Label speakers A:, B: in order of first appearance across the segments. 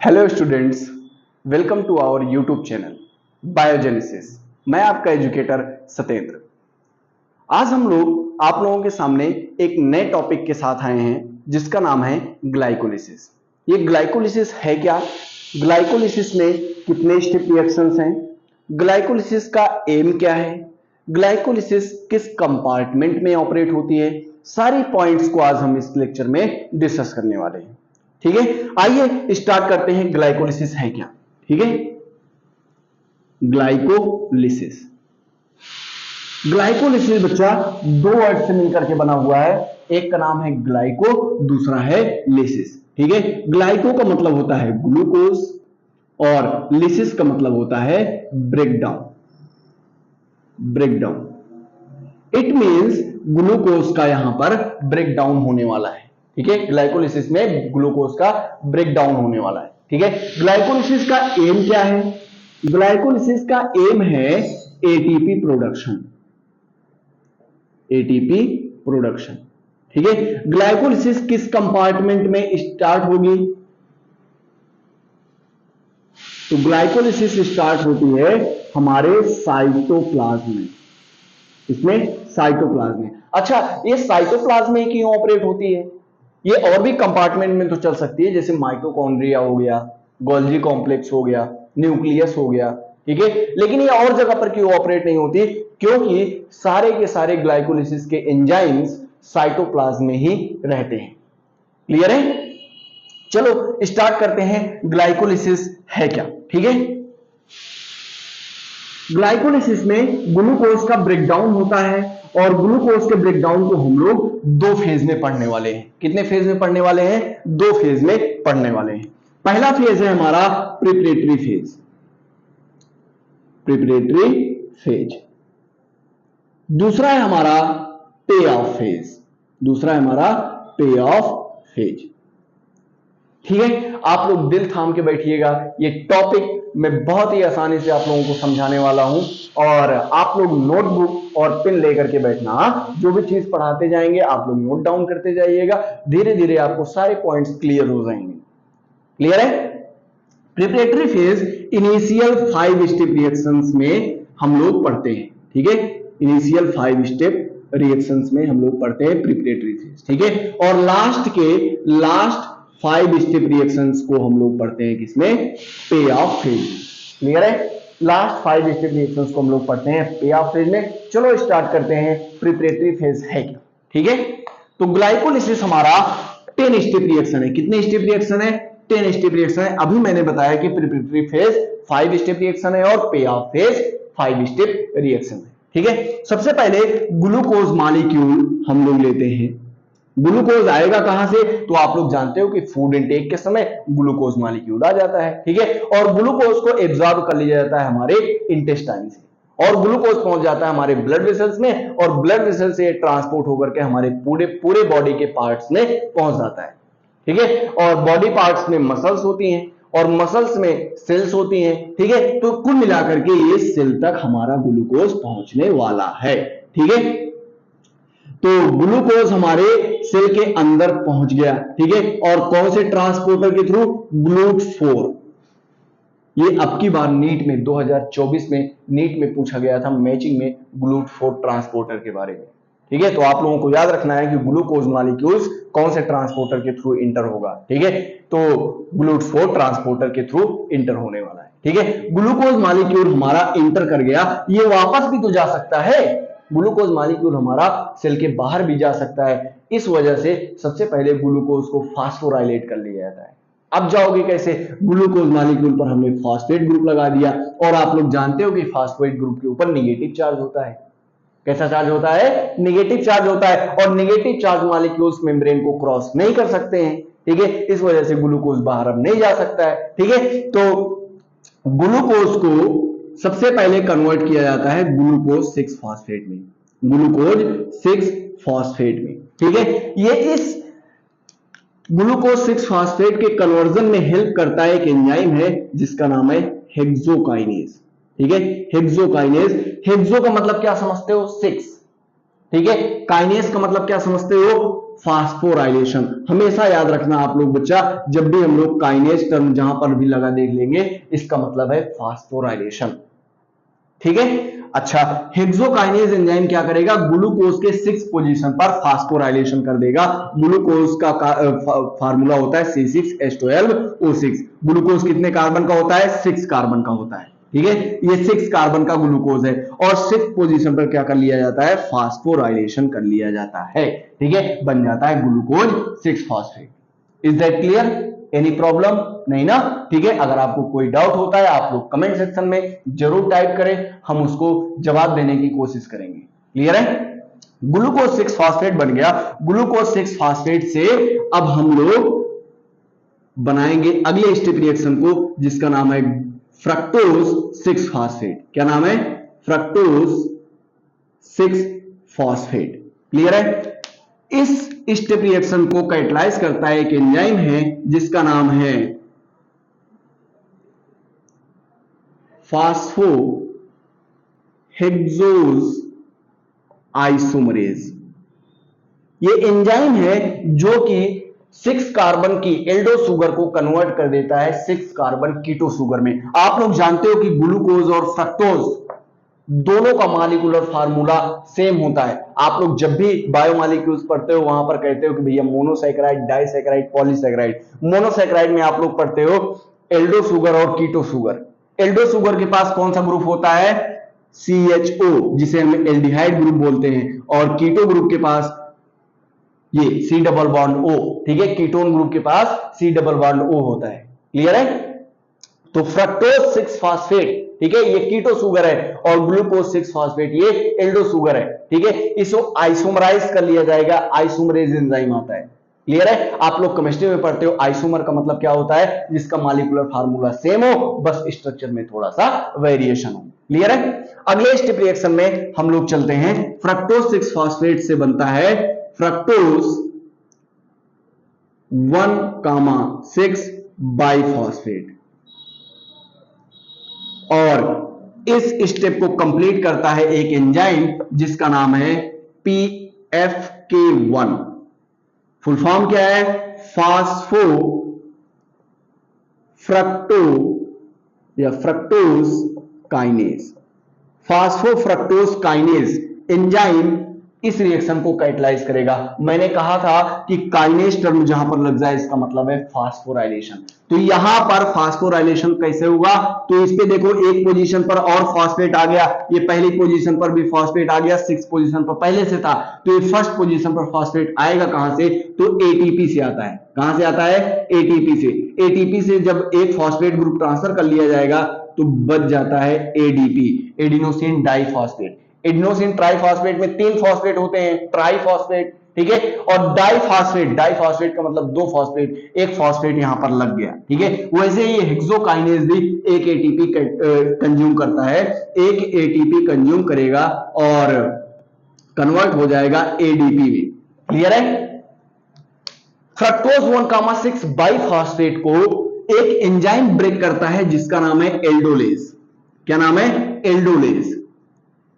A: Hello students, welcome to our YouTube channel Biogenesis. मैं आपका educator Satyendra. आज हम लोग आप लोगों के सामने एक नए टॉपिक के साथ आए हैं जिसका नाम है ग्लाइकोलिसिस। ये ग्लाइकोलिसिस है क्या? ग्लाइकोलिसिस में कितने स्टेप रिएक्शंस हैं? ग्लाइकोलिसिस का एम क्या है? ग्लाइकोलिसिस किस कंपार्टमेंट में ऑपरेट होती है? सारी पॉइंट्स को आज हम इस लेक्चर में डिस्कस करने वाले हैं। ठीक है, आइए स्टार्ट करते हैं। ग्लाइकोलिसिस है क्या? ठीक है, ग्लाइकोलिसिस ग्लाइकोलिसिस बच्चा दो वर्ड से मिलकर के बना हुआ है। एक का नाम है ग्लाइको, दूसरा है लिसिस। ठीक है, ग्लाइको का मतलब होता है ग्लूकोज और लिसिस का मतलब होता है ब्रेकडाउन। इट मींस ग्लूकोज का यहां पर ब्रेकडाउन होने वाला है। ठीक है, ग्लाइकोलिसिस में ग्लूकोज का ब्रेकडाउन होने वाला है। ठीक है, ग्लाइकोलिसिस का एम क्या है? ग्लाइकोलिसिस का एम है एटीपी प्रोडक्शन। ठीक है, ग्लाइकोलिसिस किस कंपार्टमेंट में स्टार्ट होगी? तो ग्लाइकोलिसिस स्टार्ट होती है हमारे साइटोप्लाज्म में। इसमें साइटोप्लाज्म में। अच्छा, ये साइटोप्लाज्म में क्यों ऑपरेट होती है? ये और भी कंपार्टमेंट में तो चल सकती है, जैसे माइटोकॉन्ड्रिया हो गया, गोल्जी कॉम्प्लेक्स हो गया, न्यूक्लियस हो गया। ठीक है, लेकिन ये और जगह पर क्यों ऑपरेट नहीं होती? क्योंकि सारे के सारे ग्लाइकोलिसिस के एंजाइम्स साइटोप्लाज्म में ही रहते हैं। क्लियर है? चलो स्टार्ट करते हैं, ग्लाइकोलिसिस है क्या। ठीक है, ग्लाइकोलिसिस में ग्लूकोज का ब्रेकडाउन होता है और ग्लूकोज के ब्रेकडाउन को हम लोग दो फेज में पढ़ने वाले हैं। कितने फेज में पढ़ने वाले हैं? दो फेज में पढ़ने वाले हैं। पहला फेज है हमारा प्रिपरेटरी फेज। दूसरा है हमारा पे ऑफ फेज। ठीक है, आप लोग दिल थाम के बैठिएगा। ये टॉपिक मैं बहुत ही आसानी से आप लोगों को समझाने वाला हूं और आप लोग नोटबुक और पेन लेकर के बैठना। जो भी चीज पढ़ाते जाएंगे आप लोग नोट डाउन करते जाइएगा। धीरे धीरे आपको सारे पॉइंट्स क्लियर हो जाएंगे। क्लियर है? Preparatory phase initial 5 step reactions में हम लोग पढ़ते हैं। ठीक है, इनिशियल 5 स्टेप रिएक्शंस में हम लोग पढ़ते हैं प्रिपरेटरी फेज। ठीक है, और लास्ट 5 स्टेप रिएक्शंस को हम लोग पढ़ते हैं किसमें? पे ऑफ फेज। क्लियर है? लास्ट 5 स्टेप रिएक्शंस को हम लोग पढ़ते हैं पे ऑफ फेज में। चलो स्टार्ट करते हैं, प्रिपरेटरी फेज है क्या। ठीक है, तो ग्लाइकोलिसिस हमारा 10 स्टेप रिएक्शन है। कितने स्टेप रिएक्शन है? 10 स्टेप रिएक्शन है। अभी मैंने बताया कि प्रिपरेटरी फेज 5 स्टेप रिएक्शन है और पे ऑफ फेज 5 स्टेप रिएक्शन है। ठीक है, सबसे पहले ग्लूकोज मॉलिक्यूल हम लोग लेते हैं। ग्लूकोज आएगा कहां से? तो आप लोग जानते हो कि फूड इनटेक के समय ग्लूकोज मॉलिक्यूल आ जाता है। ठीक है, और ग्लूकोज को एब्जॉर्ब कर लिया जाता है हमारे इंटेस्टाइन से और ग्लूकोज पहुंच जाता है हमारे ब्लड वेसल्स में और ब्लड वेसल से ट्रांसपोर्ट होकर के हमारे पूरे बॉडी के पार्ट्स में पहुंच जाता है। ठीक है, और बॉडी पार्ट्स में मसल्स होती हैं और मसल्स में सेल्स होती हैं। ठीक है, तो कुल मिलाकर के ये सेल तक हमारा ग्लूकोज पहुंचने वाला है। ठीक है, तो ग्लूकोज हमारे सेल के अंदर पहुंच गया। ठीक है, और कौन से ट्रांसपोर्टर के थ्रू? GLUT4। ये अब की बार नीट में 2024 में नीट में पूछा गया था मैचिंग में GLUT4 ट्रांसपोर्टर के बारे में। ठीक है, तो आप लोगों को याद रखना है कि ग्लूकोज मॉलिक्यूल्स कौन से ट्रांसपोर्टर के थ्रू इंटर होगा। ठीक है, तो GLUT4 ट्रांसपोर्टर के थ्रू इंटर होने वाला है। ठीक है, ग्लूकोज मॉलिक्यूल हमारा इंटर कर गया, ये वापस भी तो जा सकता है। ग्लूकोज मॉलिक्यूल हमारा सेल के बाहर भी जा सकता है। इस वजह से सबसे पहले ग्लूकोज को फास्फोराइलेट कर लिया जाता है। अब जाओगे कैसे? ग्लूकोज मॉलिक्यूल पर हमने फॉस्फेट ग्रुप लगा दिया और आप लोग जानते हो कि फॉस्फेट ग्रुप के ऊपर नेगेटिव चार्ज होता है। कैसा चार्ज होता है? नेगेटिव चार्ज होता है और नेगेटिव चार्ज मॉलिक्यूल्स मेम्ब्रेन को क्रॉस नहीं कर सकते हैं। ठीक है, इस वजह से ग्लूकोज बाहर अब नहीं जा सकता है। ठीक है, तो ग्लूकोज को सबसे पहले कन्वर्ट किया जाता है ग्लूकोज 6 फॉस्फेट में। ठीक है, ये इस ग्लूकोज 6 फॉस्फेट के कन्वर्जन में हेल्प करता है एक एंजाइम है जिसका नाम है हेक्सोकाइनेज। ठीक है, हेक्सो का मतलब क्या समझते हो? 6। ठीक है, काइनेज का मतलब क्या समझते हो? फास्फोराइलेशन। हमेशा याद रखना आप लोग बच्चा, जब भी हम लोग काइनेज टर्म जहां पर भी लगा देख लेंगे, इसका मतलब है फास्फोराइलेशन। ठीक है। अच्छा, हेक्सोकाइनेज एंजाइम क्या करेगा, ग्लूकोज के 6 पोजीशन पर फास्फोराइलेशन कर देगा। ग्लूकोज का फार्मूला होता है C6H12O6। ग्लूकोज कितने कार्बन का होता है, 6 कार्बन का होता है। ठीक है, ये 6 कार्बन का ग्लूकोज है और 6 पोजीशन पर क्या कर लिया जाता है, फास्फोराइलेशन कर लिया जाता है। ठीक है, बन जाता है glucose 6 phosphate. Is that clear? Any problem नहीं ना? ठीक है, अगर आपको कोई डाउट होता है आप लोग कमेंट सेक्शन में जरूर टाइप करें, हम उसको जवाब देने की कोशिश करेंगे। क्लियर है? ग्लूकोज 6 फॉस्फेट बन गया। ग्लूकोज 6 फॉस्फेट से अब हम लोग बनाएंगे अगले स्टेप रिएक्शन को, जिसका नाम है फ्रक्टोज 6 फॉस्फेट। क्या नाम है? Fructose 6 phosphate. क्लियर है? इस स्टेप रिएक्शन को कैटलाइज करता है एक एंजाइम है जिसका नाम है फास्फो हेक्सोज आइसोमरेज। ये एंजाइम है जो कि 6 कार्बन की एल्डो शुगर को कन्वर्ट कर देता है 6 कार्बन कीटो शुगर में। आप लोग जानते हो कि ग्लूकोज और फ्रक्टोज दोनों का मॉलिक्यूलर फार्मूला सेम होता है। आप लोग जब भी बायोमॉलिक्यूल्स पढ़ते हो वहां पर कहते हो कि भैया मोनोसैकेराइड, डाइसैकेराइड, पॉलीसैकेराइड। मोनोसैकेराइड में आप लोग पढ़ते हो एल्डो शुगर और कीटो शुगर। एल्डो शुगर के पास कौन सा ग्रुप होता है, CHO, जिसे हम एल्डिहाइड ग्रुप बोलते हैं, और कीटो ग्रुप के पास ये C डबल बॉन्ड O। ठीक है, कीटोन ग्रुप के पास C डबल बॉन्ड O होता है। क्लियर है? तो फ्रक्टोज 6 फॉस्फेट, ठीक है, ये कीटो शुगर है और ग्लूकोज 6 फॉस्फेट ये एल्डो शुगर है। ठीक है, इसको आइसोमराइज कर लिया जाएगा, आइसोमरेज एंजाइम आता है। क्लियर है? आप लोग केमिस्ट्री में पढ़ते हो आइसोमर का मतलब क्या होता है, जिसका मॉलिक्यूलर फार्मूला सेम हो, बस स्ट्रक्चर में थोड़ा सा वेरिएशन हो। क्लियर है? अगले स्टेप रिएक्शन में हम लोग चलते हैं। फ्रक्टोज 6 फॉस्फेट से बनता है फ्रक्टोज 1,6 बाइफॉस्फेट और इस स्टेप को कंप्लीट करता है एक एंजाइम जिसका नाम है PFK1। फुल फॉर्म क्या है, फास्फो फ्रक्टो या fructose kinase. Phospho fructose kinase enzyme इस रिएक्शन को कैटलाइज करेगा। मैंने कहा था कि काइनेज टर्म जहां पर लग जाए इसका मतलब है फास्फोराइलेशन। तो यहां पर फास्फोराइलेशन कैसे होगा, तो इस पे देखो एक पोजीशन पर और फॉस्फेट आ गया, ये पहली पोजीशन पर भी फॉस्फेट आ गया, 6 पोजीशन पर पहले से था, तो ये फर्स्ट पोजीशन पर फॉस्फेट आएगा कहां से, तो ATP से आता है। कहां से आता है, ATP से। ATP से जब एक फॉस्फेट ग्रुप ट्रांसफर कर लिया जाएगा तो बच जाता है ADP, adenosine diphosphate. Adenosine triphosphate में 3 फॉस्फेट होते हैं, ट्राइफॉस्फेट। ठीक है, और डाइफॉस्फेट, डाइफॉस्फेट का मतलब 2 फॉस्फेट, एक फॉस्फेट यहां पर लग गया। ठीक है, वैसे ही हेक्सोकाइनेज भी एक ATP कंज्यूम करता है, एक ATP कंज्यूम करेगा और कन्वर्ट हो जाएगा ADP में। क्लियर है? फ्रक्टोज 1,6 बाइफॉस्फेट को एक एंजाइम ब्रेक करता है जिसका नाम है एल्डोलेज। क्या नाम है, एल्डोलेज।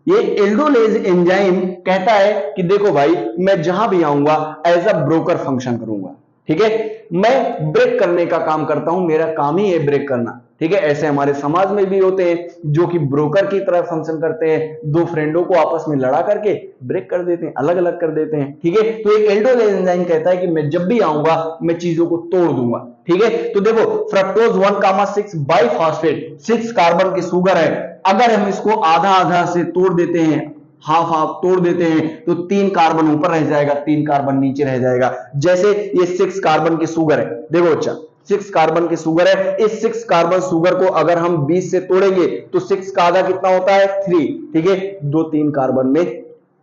A: ये एल्डोलेज एंजाइम कहता है कि देखो भाई, मैं जहां भी आऊंगा एज अ ब्रोकर फंक्शन करूंगा। ठीक है, मैं ब्रेक करने का काम करता हूं, मेरा काम ही है ब्रेक करना। ठीक है, ऐसे हमारे समाज में भी होते हैं जो कि ब्रोकर की तरह फंक्शन करते हैं, दो फ्रेंडों को आपस में लड़ा करके ब्रेक कर देते हैं, अलग अलग कर देते हैं। ठीक है, तो एक एल्डोलेज एंजाइम कहता है कि मैं जब भी आऊंगा मैं चीजों को तोड़ दूंगा। ठीक है, तो देखो फ्रक्टोज 1,6 बाइफॉस्फेट 6 कार्बन की शुगर है, अगर हम इसको आधा आधा से तोड़ देते हैं, हाफ हाफ तोड़ देते हैं, तो 3 कार्बन ऊपर रह जाएगा, 3 कार्बन नीचे रह जाएगा। जैसे ये 6 कार्बन की शुगर है, देखो अच्छा 6 कार्बन की शुगर है, इस 6 कार्बन शुगर को अगर हम 20 से तोड़ेंगे तो 6 का आधा कितना होता है, 3। ठीक है, 2-3 कार्बन में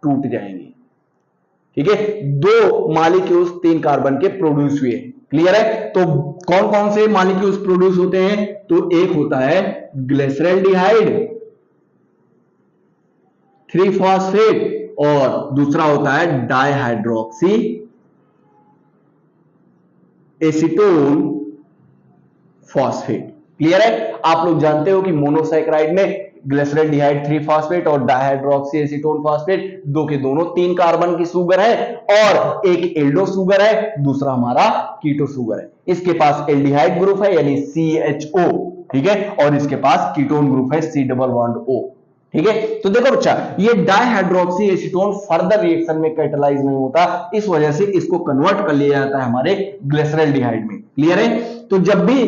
A: टूट जाएंगे। ठीक है, 2 मॉलिक्यूल्स 3 कार्बन के प्रोड्यूस हुए। क्लियर है? तो कौन कौन से मॉलिक्यूल्स प्रोड्यूस होते हैं, तो एक होता है ग्लिसरॉल्डिहाइड 3-फॉस्फेट और दूसरा होता है डाइहाइड्रोक्सी एसीटोन फॉस्फेट। क्लियर है? आप लोग जानते हो कि मोनोसैकेराइड में ग्लिसरॉल्डिहाइड 3 फॉस्फेट और डायहाइड्रोक्सी एसीटोन फॉस्फेट, दो के दोनों 3 कार्बन की शुगर है और एक एल्डो शुगर है, दूसरा हमारा कीटो शुगर है। इसके पास एल्डिहाइड ग्रुप है यानी CHO, ठीक है, और इसके पास कीटोन ग्रुप है C डबल बॉन्ड O, ठीक है। तो देखो बच्चा, ये डायहाइड्रोक्सी एसीटोन फर्दर रिएक्शन में कैटालाइज नहीं होता, इस वजह से इसको कन्वर्ट कर लिया जाता है हमारे ग्लिसरॉल्डिहाइड में। क्लियर है? तो जब भी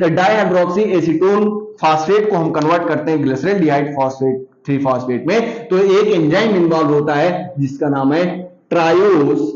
A: डायहाइड्रोक्सी एसीटोन फॉस्फेट को हम कन्वर्ट करते हैं ग्लिसरॉल्डिहाइड फॉस्फेट 3 फॉस्फेट में, तो एक एंजाइम इन्वॉल्व होता है जिसका नाम है ट्रायोस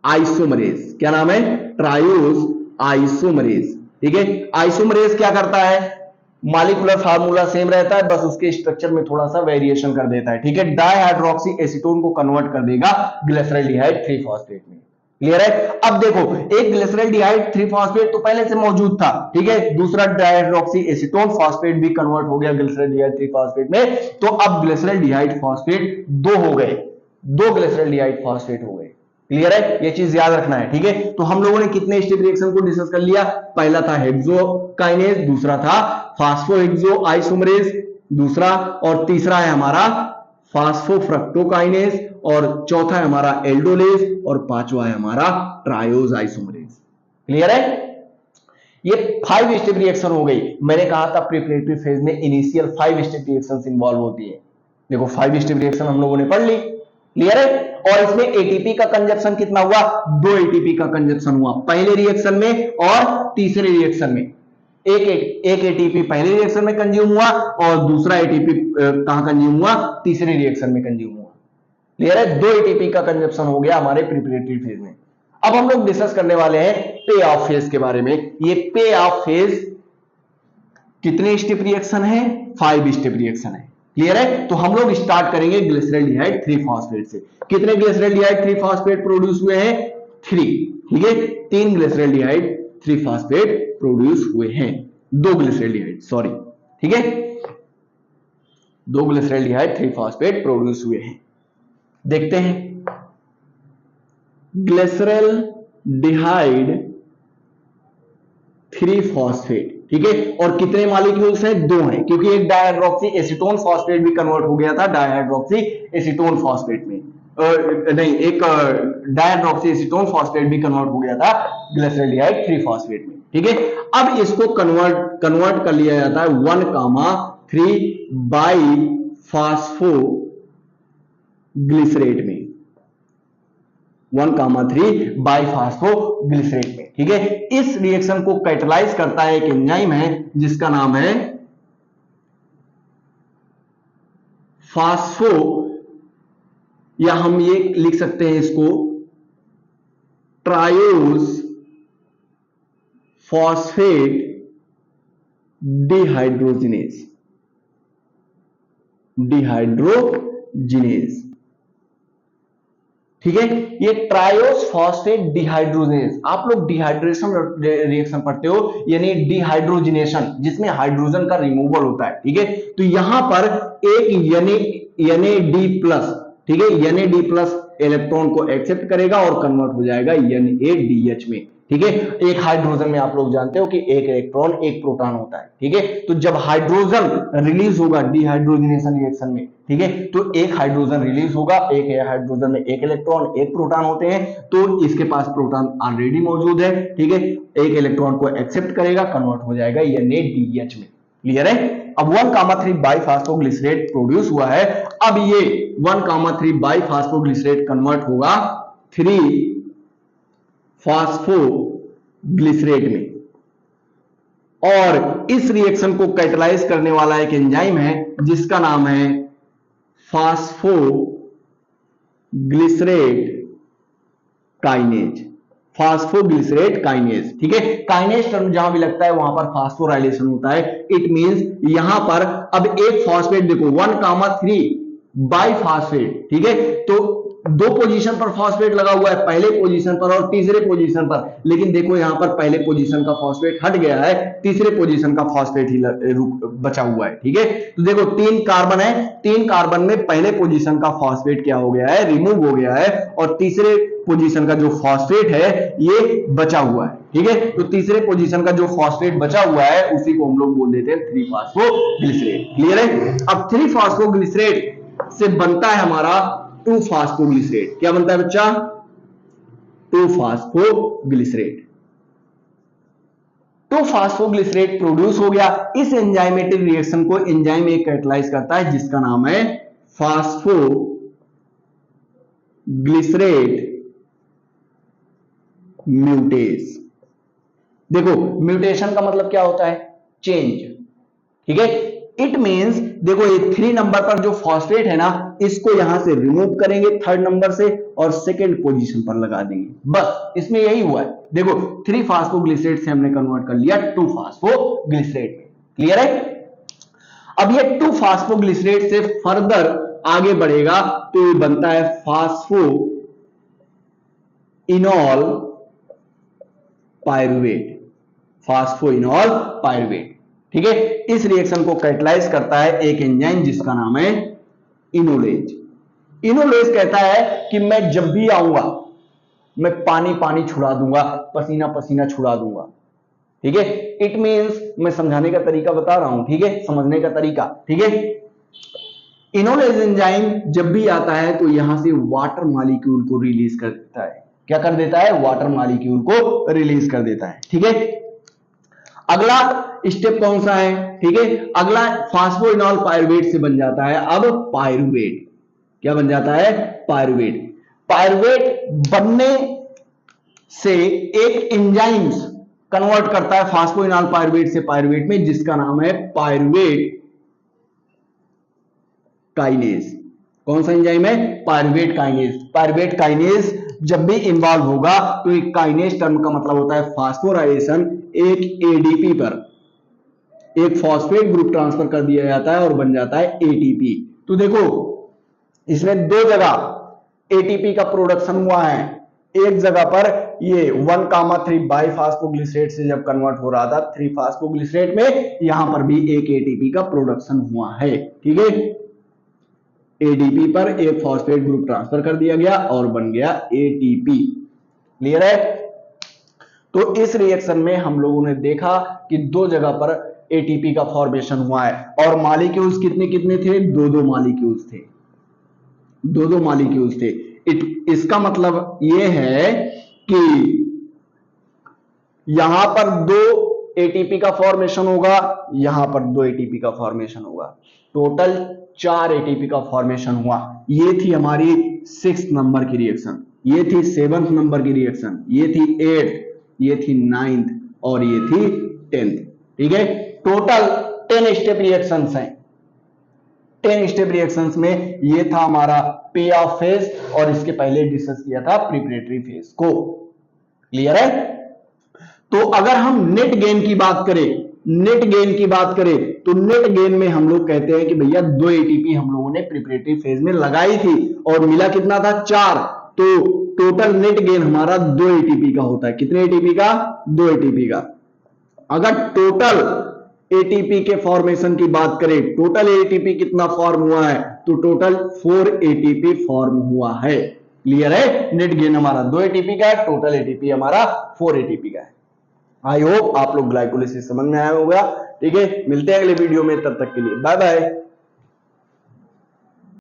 A: आइसोमरेज। क्या नाम है? ट्रायोस आइसोमरेज, ठीक है। आइसोमरेज क्या करता है? मॉलिक्यूलर फार्मूला सेम रहता है, बस उसके स्ट्रक्चर में थोड़ा सा वेरिएशन कर देता है, ठीक है। डायहाइड्रोक्सी एसीटोन को कन्वर्ट कर देगा ग्लिसरॉल्डिहाइड 3 फॉस्फेट में। क्लियर है? अब देखो, एक ग्लिसरॉल्डिहाइड 3 फॉस्फेट तो पहले से मौजूद था, ठीक है, दूसरा डायहाइड्रोक्सी एसीटोन फॉस्फेट भी कन्वर्ट हो गया ग्लिसरॉल्डिहाइड 3 फॉस्फेट में, तो अब ग्लिसरॉल्डिहाइड फॉस्फेट दो हो गए, दो ग्लिसरॉल्डिहाइड फॉस्फेट हो गए। क्लियर है? ये चीज याद रखना है, ठीक है। तो हम लोगों ने कितने स्टेप रिएक्शन को डिस्कस कर लिया? पहला था हेक्सोकाइनेज, दूसरा था फास्फोहेक्सो आइसोमरेज, दूसरा और तीसरा है हमारा फास्फोफ्रक्टोकाइनेज, और चौथा है हमारा एल्डोलेज, और पांचवा है हमारा ट्रायोज आइसोमरेज। क्लियर है? ये 5 स्टेप रिएक्शन हो गई। मैंने कहा था प्रिपरेटरी फेज में इनिशियल 5 स्टेप रिएक्शंस इन्वॉल्व होती है। देखो 5 स्टेप रिएक्शन हम लोगों ने पढ़ ली। क्लियर है? और इसमें एटीपी का कंजप्शन कितना हुआ? 2 एटीपी का कंजप्शन हुआ पहले रिएक्शन में और तीसरे रिएक्शन में। एक एटीपी पहले रिएक्शन में कंज्यूम हुआ और दूसरा एटीपी कहां कंज्यूम हुआ? तीसरे रिएक्शन में कंज्यूम हुआ। क्लियर है? 2 एटीपी का कंजप्शन हो गया हमारे प्रिपरेटरी फेज में। अब हम लोग डिस्कस करने वाले हैं पे ऑफ फेज के बारे में। ये पे ऑफ फेज कितने स्टेप रिएक्शन है? 5 स्टेप रिएक्शन है। क्लियर है? तो हम लोग स्टार्ट करेंगे ग्लिसरॉल्डिहाइड 3 फॉस्फेट से। कितने ग्लिसरॉल्डिहाइड 3 फॉस्फेट प्रोड्यूस हुए हैं? 3, ठीक है, 3 ग्लिसरॉल्डिहाइड 3 फॉस्फेट प्रोड्यूस हुए हैं, 2 ग्लिसरॉल्डिहाइड, सॉरी, ठीक है, 2 ग्लिसरॉल्डिहाइड 3 फॉस्फेट प्रोड्यूस हुए हैं। देखते हैं ग्लिसरॉल्डिहाइड 3 फॉस्फेट, ठीक है, और कितने मॉलिक्यूल्स हैं? 2 हैं, क्योंकि एक डायहाइड्रोक्सी एसीटोन फॉस्फेट भी कन्वर्ट हो गया था डायहाइड्रोक्सी एसीटोन फॉस्फेट में, नहीं, एक डायहाइड्रोक्सी एसीटोन फॉस्फेट भी कन्वर्ट हो गया था ग्लिसरॉल्डिहाइड 3 फॉस्फेट में, ठीक है। अब इसको कन्वर्ट कर लिया जाता है 1,3 बाई फास्फो ग्लिसरेट में, 1,3 बाइफॉस्फोग्लिसरेट में, ठीक है। इस रिएक्शन को कैटलाइज करता है एक एंजाइम है जिसका नाम है फास्फो, या हम ये लिख सकते हैं इसको ट्रायोस फॉस्फेट डिहाइड्रोजिनेज, ठीक है। ये ट्रायोस फॉस्फेट डिहाइड्रोजिनेज, आप लोग डिहाइड्रेशन रिएक्शन पढ़ते हो, यानी डिहाइड्रोजिनेशन जिसमें हाइड्रोजन का रिमूवल होता है, ठीक है। तो यहां पर एक Na+, ठीक है, Na+ इलेक्ट्रॉन को एक्सेप्ट करेगा और कन्वर्ट हो जाएगा NaDH में, ठीक है। एक हाइड्रोजन में आप लोग जानते हो कि एक इलेक्ट्रॉन एक प्रोटॉन होता है, ठीक है। तो जब हाइड्रोजन रिलीज होगा डिहाइड्रोजिनेशन रिएक्शन में, ठीक है, तो एक हाइड्रोजन रिलीज होगा, एक हाइड्रोजन में एक इलेक्ट्रॉन एक प्रोटॉन होते हैं, तो इसके पास प्रोटॉन ऑलरेडी मौजूद है, ठीक है, एक इलेक्ट्रॉन को एक्सेप्ट करेगा, कन्वर्ट हो जाएगा NaDH में। क्लियर है? अब 1,3 बाइफॉस्फोग्लिसरेट प्रोड्यूस हुआ है। अब ये 1,3 बाइफॉस्फोग्लिसरेट कन्वर्ट होगा 3 फास्फोग्लिसरेट में, और इस रिएक्शन को कैटलाइज करने वाला एक एंजाइम है जिसका नाम है फास्फोग्लिसरेट काइनेज, फास्फोग्लिसरेट काइनेज, ठीक है। काइनेज टर्म जहां भी लगता है वहां पर फास्फोराइलेशन होता है। इट मींस यहां पर अब एक फॉस्फेट देखो 1,3 बाइफॉस्फेट, ठीक है, तो दो पोजीशन पर फॉस्फेट लगा हुआ है, पहले पोजीशन पर और तीसरे पोजीशन पर, लेकिन देखो यहां पर पहले पोजीशन का फॉस्फेट हट गया है, तीसरे पोजीशन का फॉस्फेट ही बचा हुआ है। ठीक है, तो देखो 3 कार्बन है, 3 कार्बन में पहले पोजीशन का फॉस्फेट क्या हो गया है, रिमूव हो गया है, और तीसरे पोजीशन का जो फॉस्फेट है ये बचा हुआ है। ठीक है, तो तीसरे पोजीशन का जो फॉस्फेट बचा हुआ है उसी को हम लोग बोल देते हैं 3-फॉस्फोग्लिसरेट। क्लियर है? अब 3-फॉस्फोग्लिसरेट से बनता है हमारा 2-फॉस्फोग्लिसरेट। क्या बनता है बच्चा? 2-फॉस्फोग्लिसरेट। 2-फॉस्फोग्लिसरेट प्रोड्यूस हो गया। इस एंजाइमेटिक रिएक्शन को एंजाइम एक कैटलाइज करता है जिसका नाम है फॉस्फोग्लिसरेट म्यूटेस। देखो म्यूटेशन का मतलब क्या होता है? चेंज। ठीक है, इट मींस देखो ये 3 नंबर पर जो फॉस्फेट है ना, इसको यहां से रिमूव करेंगे 3rd नंबर से और 2nd पोजीशन पर लगा देंगे, बस इसमें यही हुआ है। देखो 3-फॉस्फोग्लिसरेट से हमने कन्वर्ट कर लिया 2-फॉस्फोग्लिसरेट में। क्लियर है? अब ये 2-फॉस्फोग्लिसरेट से फर्दर आगे बढ़ेगा तो ये बनता है फास्फोइनॉल पायरुवेट। फास्फोइनॉल पायरुवेट। ठीक है, इस रिएक्शन को कैटलाइज करता है एक एंजाइम जिसका नाम है इनोलेज। इनोलेज कहता है कि मैं जब भी आऊंगा मैं पानी पानी छुड़ा दूंगा, पसीना पसीना छुड़ा दूंगा। ठीक है, इट मींस मैं समझाने का तरीका बता रहा हूं। ठीक है, समझने का तरीका। ठीक है, इनोलेज एंजाइम जब भी आता है तो यहां से वाटर मॉलिक्यूल को रिलीज कर देता है। क्या कर देता है? वाटर मॉलिक्यूल को रिलीज कर देता है। ठीक है, अगला स्टेप कौन सा है? ठीक है, अगला फास्फोइनॉल पायरुवेट से बन जाता है अब पायरुवेट। क्या बन जाता है? पायरुवेट। पायरुवेट बनने से एक एंजाइम्स कन्वर्ट करता है फास्फोइनॉल पायरुवेट से पायरुवेट में जिसका नाम है पायरुवेट काइनेज। कौन सा एंजाइम है? Pyruvate kinase. पायरुवेट काइनेज जब भी इन्वॉल्व होगा तो एक काइनेज टर्म का मतलब होता है फास्फोराइलेशन। एक एडीपी पर एक फॉस्फेट ग्रुप ट्रांसफर कर दिया जाता है और बन जाता है एटीपी। तो देखो इसमें 2 जगह एटीपी का प्रोडक्शन हुआ है। एक जगह पर ये 1,3 बाईफॉस्फोग्लिसरेट से जब कन्वर्ट हो रहा था 3-फॉस्फोग्लिसरेट में, यहां पर भी एक एटीपी का प्रोडक्शन हुआ है। ठीक है, एडीपी पर एक फॉस्फेट ग्रुप ट्रांसफर कर दिया गया और बन गया एटीपी। क्लियर है? तो इस रिएक्शन में हम लोगों ने देखा कि 2 जगह पर एटीपी का फॉर्मेशन हुआ है और मॉलिक्यूल्स कितने कितने थे? 2-2 मॉलिक्यूल्स थे। 2-2 मॉलिक्यूल्स थे। इसका मतलब यह है कि यहां पर 2 एटीपी का फॉर्मेशन होगा, यहां पर 2 एटीपी का फॉर्मेशन होगा, टोटल 4 एटीपी का फॉर्मेशन हुआ। ये थी हमारी 6th नंबर की रिएक्शन, ये थी 7th नंबर की रिएक्शन, ये थी 8th, ये थी 9th और ये थी 10th। ठीक है, टोटल 10 स्टेप रिएक्शंस हैं। 10 स्टेप रिएक्शंस में ये था हमारा पे ऑफ फेज और इसके पहले डिस्कस किया था प्रिपरेटरी फेज को। क्लियर है? तो अगर हम नेट गेन की बात करें, नेट गेन की बात करें तो नेट गेन में हम लोग कहते हैं कि भैया 2 एटीपी हम लोगों ने प्रिपरेटरी फेज में लगाई थी और मिला कितना था? 4। तो टोटल नेट गेन हमारा 2 एटीपी का होता है। कितने एटीपी का? 2 एटीपी का। अगर टोटल एटीपी के फॉर्मेशन की बात करें, टोटल एटीपी कितना फॉर्म हुआ है? तो टोटल 4 एटीपी फॉर्म हुआ है। क्लियर है? नेट गेन हमारा 2 एटीपी का है, टोटल एटीपी हमारा 4 एटीपी का है। आई होप आप लोग ग्लाइकोलिसिस समझ में आया होगा। ठीक है, मिलते हैं अगले वीडियो में, तब तक के लिए बाय बाय।